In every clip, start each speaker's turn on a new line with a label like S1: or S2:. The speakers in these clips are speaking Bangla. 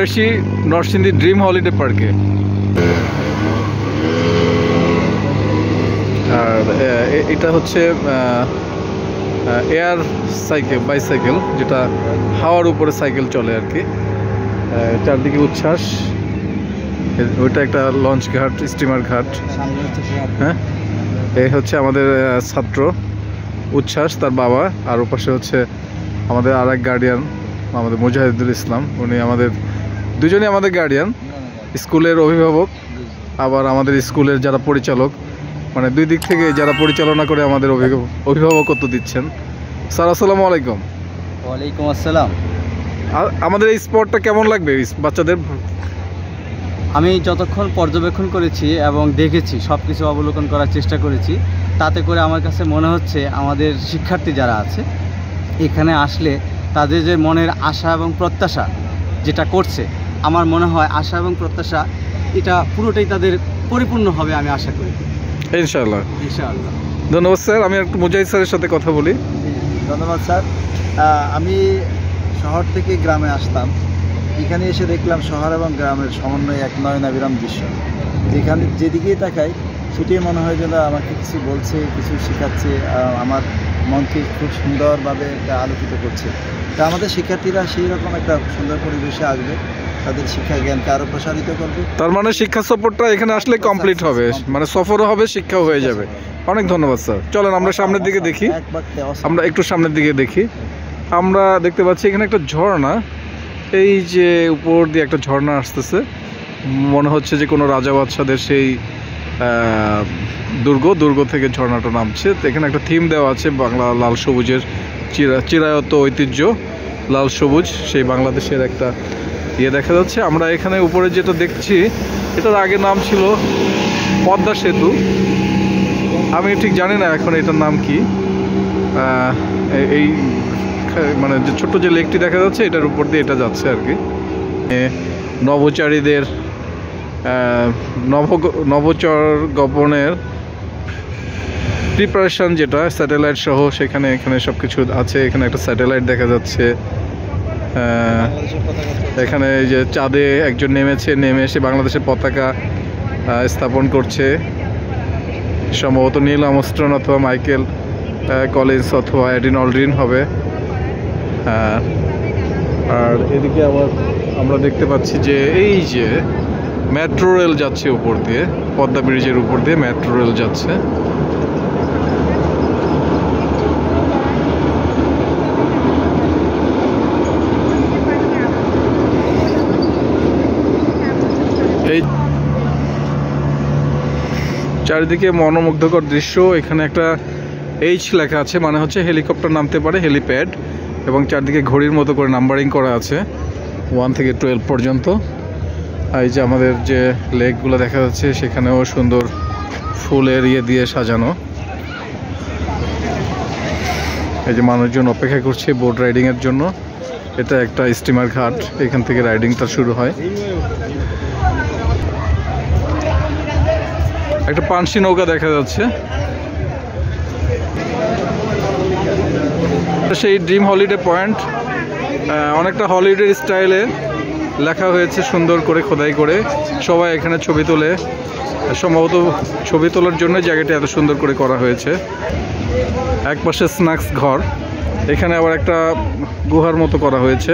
S1: এসেছি নরসিংদী ড্রিম হলিডে পার্কে। আর এটা হচ্ছে এয়ার সাইকেল, বাইসাইকেল, যেটা হাওয়ার উপরে সাইকেল চলে আর কি। চারদিকে উচ্ছ্বাস। ওইটা একটা লঞ্চ ঘাট, স্টিমার ঘাট। হ্যাঁ, এই হচ্ছে আমাদের ছাত্র উচ্ছ্বাস, তার বাবা। আর ওপাশে হচ্ছে আমাদের আর এক গার্ডিয়ান, আমাদের মুজাহিদুল ইসলাম। উনি আমাদের দুজনেই আমাদের গার্ডিয়ান, স্কুলের অভিভাবক, আবার আমাদের স্কুলের যারা পরিচালক, মানে দুই দিক থেকে যারা পরিচালনা করে আমাদের অভিভাবকত্ব দিচ্ছেন। স্যার আসসালামু আলাইকুম।
S2: ওয়ালাইকুম আসসালাম।
S1: আমাদের এই স্পটটা কেমন লাগবে বাচ্চাদের?
S2: আমি যতক্ষণ পর্যবেক্ষণ করেছি এবং দেখেছি, সব কিছু অবলোকন করার চেষ্টা করেছি, তাতে করে আমার কাছে মনে হচ্ছে আমাদের শিক্ষার্থী যারা আছে এখানে আসলে তাদের যে মনের আশা এবং প্রত্যাশা যেটা করছে, আমার মনে হয় আশা এবং প্রত্যাশা এটা পুরোটাই তাদের পরিপূর্ণ হবে, আমি আশা করি
S1: ইনশাআল্লাহ।
S2: ইনশাআল্লাহ।
S1: ধন্যবাদ স্যার। আমি একটু মুজাহিদ স্যারের সাথে কথা বলি।
S3: ধন্যবাদ স্যার। আমি শহর থেকে গ্রামে আসতাম, এখানে এসে দেখলাম শহর এবং গ্রামের সমন্বয়ে এক নয়নাভিরাম দৃশ্য। যেখানে যেদিকেই তাকাই সেটাই মনে হয় যেন আমাকে কিছু বলছে, কিছু শেখাচ্ছে, আমার মনকে খুব সুন্দরভাবে আলোকিত করছে। তা আমাদের শিক্ষার্থীরা সেই রকম একটা সুন্দর পরিবেশে আসবে, তাদের শিক্ষা জ্ঞানকে আরও প্রসারিত করবে।
S1: তার মানে শিক্ষা সফরটা এখানে আসলে কমপ্লিট হবে, মানে সফরও হবে, শিক্ষাও হয়ে যাবে। অনেক ধন্যবাদ স্যার। চলেন আমরা সামনের দিকে দেখি। আমরা একটু সামনের দিকে দেখি। আমরা দেখতে পাচ্ছি এখানে একটা ঝর্ণা, এই যে উপর দিয়ে একটা ঝর্ণা আসতেছে। মনে হচ্ছে যে কোনো রাজা বাদশাদের সেই দুর্গ থেকে ঝর্ণাটা নামছে। তো এখানে একটা থিম দেওয়া আছে, বাংলা লাল সবুজের চিরায়ত ঐতিহ্য, লাল সবুজ, সেই বাংলাদেশের একটা ইয়ে দেখা যাচ্ছে। আমরা এখানে উপরে যেটা দেখছি এটার আগে নাম ছিল পদ্মা সেতু। আমি ঠিক জানি না এখন এটার নাম কি। এই মানে যে ছোট্ট যে লেকটি দেখা যাচ্ছে এটার উপর দিয়ে এটা যাচ্ছে আর কি। নভোচারীদের নভোচারগমনের প্রিপারেশন যেটা, স্যাটেলাইট সহ এখানে সব কিছু আছে। এখানে একটা স্যাটেলাইট দেখা যাচ্ছে। এখানে যে চাঁদে একজন নেমে এসে বাংলাদেশের পতাকা স্থাপন করছে, সম্ভবত নীল আমস্ট্রন অথবা মাইকেল কলিন্স অথবা এডিন অলড্রিন হবে। আর এদিকে আবার আমরা দেখতে পাচ্ছি যে এই যে মেট্রো রেল যাচ্ছে উপর দিয়ে, পদ্মা ব্রিজের উপর দিয়ে মেট্রো রেল যাচ্ছে। এই চারিদিকে মনোমুগ্ধকর দৃশ্য। এখানে একটা এইচ লেখা আছে, মানে হচ্ছে হেলিকপ্টার নামতে পারে, হেলিপ্যাড। এবং চারদিকে ঘড়ির মতো করে নাম্বারিং করা আছে 1 থেকে 12 পর্যন্ত। এই যে আমাদের যে লেকগুলো দেখা যাচ্ছে সেখানেও সুন্দর ফুলের ইয়ে দিয়ে সাজানো। এই যে মানুষজন অপেক্ষা করছে বোট রাইডিংয়ের জন্য। এটা একটা স্টিমার ঘাট, এখান থেকে রাইডিংটা শুরু হয়। একটা পানসি নৌকা দেখা যাচ্ছে। সেই ড্রিম হলিডে পয়েন্ট, অনেকটা হলিডে স্টাইলে লেখা হয়েছে সুন্দর করে খোদাই করে। সবাই এখানে ছবি তোলে, সম্ভবত ছবি তোলার জন্য জায়গাটা এত সুন্দর করে করা হয়েছে। এক পাশে স্ন্যাক্স ঘর, এখানে আবার একটা গুহার মতো করা হয়েছে।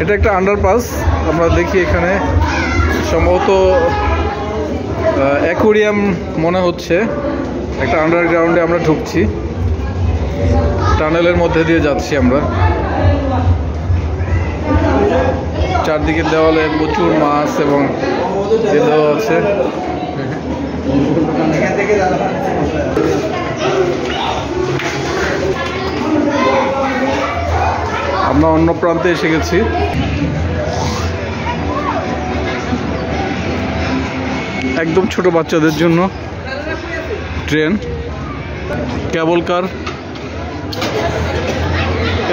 S1: এটা একটা আন্ডারপাস। আমরা দেখি এখানে সম্ভবত অ্যাকোয়ারিয়াম মনে হচ্ছে। একটা আন্ডারগ্রাউন্ডে আমরা ঢুকছি, টানেলের মধ্যে দিয়ে যাচ্ছি আমরা। চারদিকে দেওয়ালে প্রচুর মাছ এবং এ দেওয়া আছে। আমরা অন্য প্রান্তে এসে গেছি। একদম ছোট বাচ্চাদের জন্য ট্রেন, কেবল কার।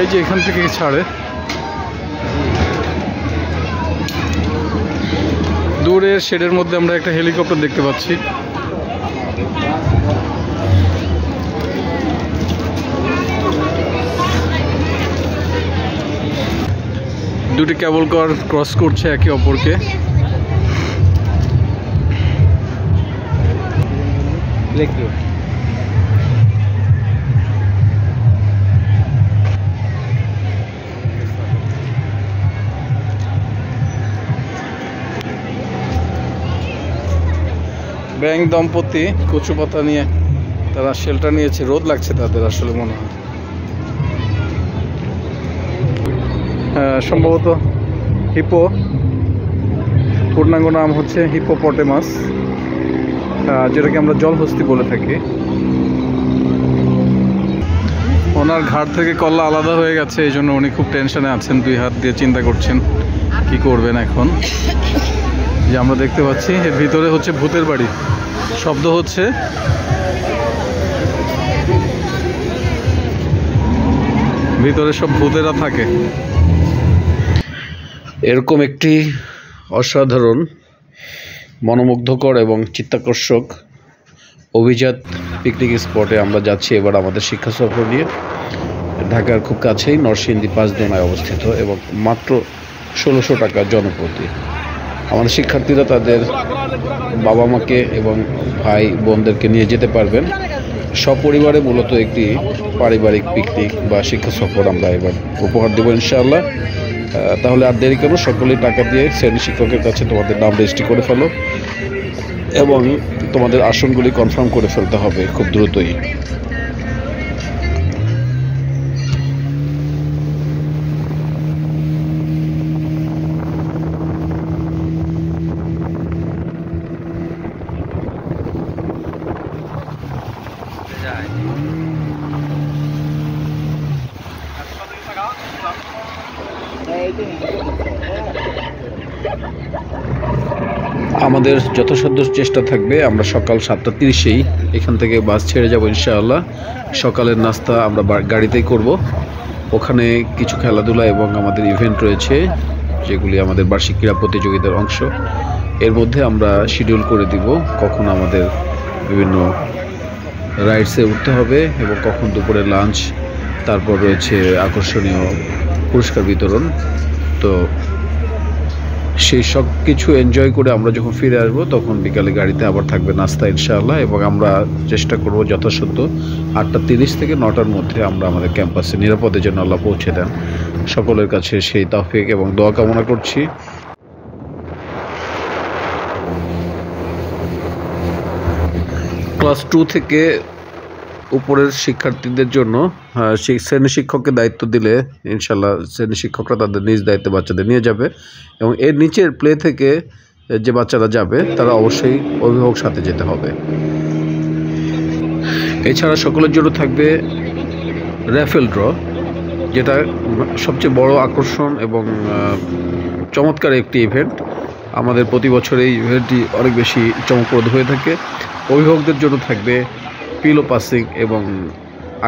S1: এই যে এখান থেকে ছাড়ে, দূরের শেডের মধ্যে আমরা একটা হেলিকপ্টার দেখতে পাচ্ছি। দুটি কেবল কার ক্রস করছে একে অপরকে। ব্যাং দম্পতি কচু পাতা নিয়ে তারা শেল্টার নিয়েছে, রোদ লাগছে তাদের আসলে মনে হয়। সম্ভবত হিপো, পূর্ণাঙ্গ নাম হচ্ছে হিপোপটেমাস, যেটাকে আমরা জলহস্তি বলে থাকি। ওনার ঘাট থেকে কল্লা আলাদা হয়ে গেছে, এই জন্য উনি খুব টেনশনে আছেন, 2 হাত দিয়ে চিন্তা করছেন কি করবেন এখন। যে আমরা দেখতে পাচ্ছি এর ভিতরে হচ্ছে ভূতের বাড়ি, শব্দ হচ্ছে। ভিতরে সব ভূতেরা থাকে। এরকম একটি অসাধারণ, মনোমুগ্ধকর এবং চিত্তাকর্ষক অভিজাত পিকনিক স্পটে আমরা যাচ্ছি এবার আমাদের শিক্ষা সফর নিয়ে। ঢাকার খুব কাছেই নরসিংদী 5 দোনায় অবস্থিত এবং মাত্র 1600 টাকা জনপ্রতি। আমাদের শিক্ষার্থীরা তাদের বাবা মাকে এবং ভাই বোনদেরকে নিয়ে যেতে পারবেন। সপরিবারে মূলত একটি পারিবারিক পিকনিক বা শিক্ষা সফর আমরা এবার উপহার দেবো ইনশাআল্লাহ। তাহলে আর দেরি কেন, সকলেই টাকা দিয়ে শ্রেণী শিক্ষকের কাছে তোমাদের নাম রেজিস্ট্রি করে ফেলো এবং তোমাদের আসনগুলি কনফার্ম করে ফেলতে হবে খুব দ্রুতই। আমাদের যথাসাধ্য চেষ্টা থাকবে আমরা সকাল 7:30-এই এখান থেকে বাস ছেড়ে যাব ইনশাআল্লাহ। সকালের নাস্তা আমরা গাড়িতেই করব। ওখানে কিছু খেলাধুলা এবং আমাদের ইভেন্ট রয়েছে যেগুলি আমাদের বার্ষিক ক্রীড়া প্রতিযোগিতার অংশ। এর মধ্যে আমরা শিডিউল করে দিব কখন আমাদের বিভিন্ন রাইডসে উঠতে হবে এবং কখন দুপুরে লাঞ্চ, তারপর রয়েছে আকর্ষণীয় পুরস্কার বিতরণ। তো সেই সব কিছু এনজয় করে আমরা যখন ফিরে আসবো তখন বিকালে গাড়িতে আবার থাকবে নাস্তা ইনশাআল্লাহ। এবং আমরা চেষ্টা করব যথাসাধ্য 8:30 থেকে 9টার মধ্যে আমরা আমাদের ক্যাম্পাসে নিরাপদে যেন আল্লাহ পৌঁছে দেন। সকলের কাছে সেই তৌফিক এবং দোয়া কামনা করছি। ক্লাস 2 থেকে উপরের শিক্ষার্থীদের জন্য শ্রেণী শিক্ষককে দায়িত্ব দিলে ইনশাল্লাহ শ্রেণী শিক্ষকরা তাদের নিজ দায়িত্বে বাচ্চাদের নিয়ে যাবে এবং এর নিচের প্লে থেকে যে বাচ্চারা যাবে তারা অবশ্যই অভিভাবক সাথে যেতে হবে। এছাড়া সকলের জন্য থাকবে র্যাফেল ড্র, যেটা সবচেয়ে বড় আকর্ষণ এবং চমৎকার একটি ইভেন্ট। আমাদের প্রতি বছর এই ইভেন্টটি অনেক বেশি চমকপ্রদ হয়ে থাকে। অভিভাবকদের জন্য থাকবে পিলো পাসিং এবং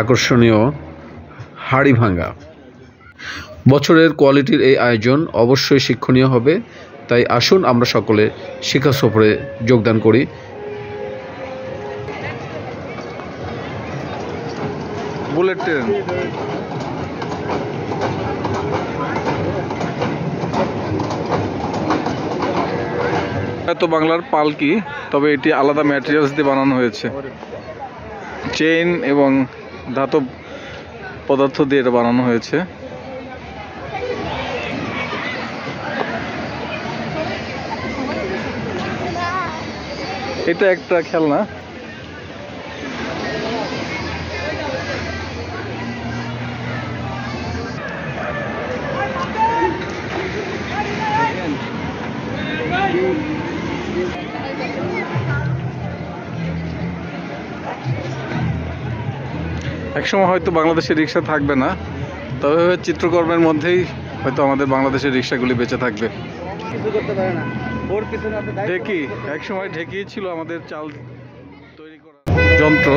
S1: আকর্ষণীয় হাড়ি ভাঙ্গা। বছরের কোয়ালিটির এই আয়োজন অবশ্যই শিক্ষণীয় হবে, তাই আসুন আমরা সকলে শিক্ষা সফরে যোগদান করি। বুলেট ট্রেন তো বাংলার পালকি, তবে এটি আলাদা ম্যাটেরিয়ালস দিয়ে বানানো হয়েছে। চেইন এবং ধাতব পদার্থ দিয়ে এটা বানানো হয়েছে। এটা একটা খেলনা। একসময় হয়তো বাংলাদেশের রিক্সা থাকবে না, তবে চিত্রকর্মের মধ্যেই হয়তো আমাদের বাংলাদেশের রিক্সাগুলি বেঁচে থাকবে। ঢেকি, একসময় ঢেকি ছিল আমাদের চাল তৈরি করার যন্ত্র।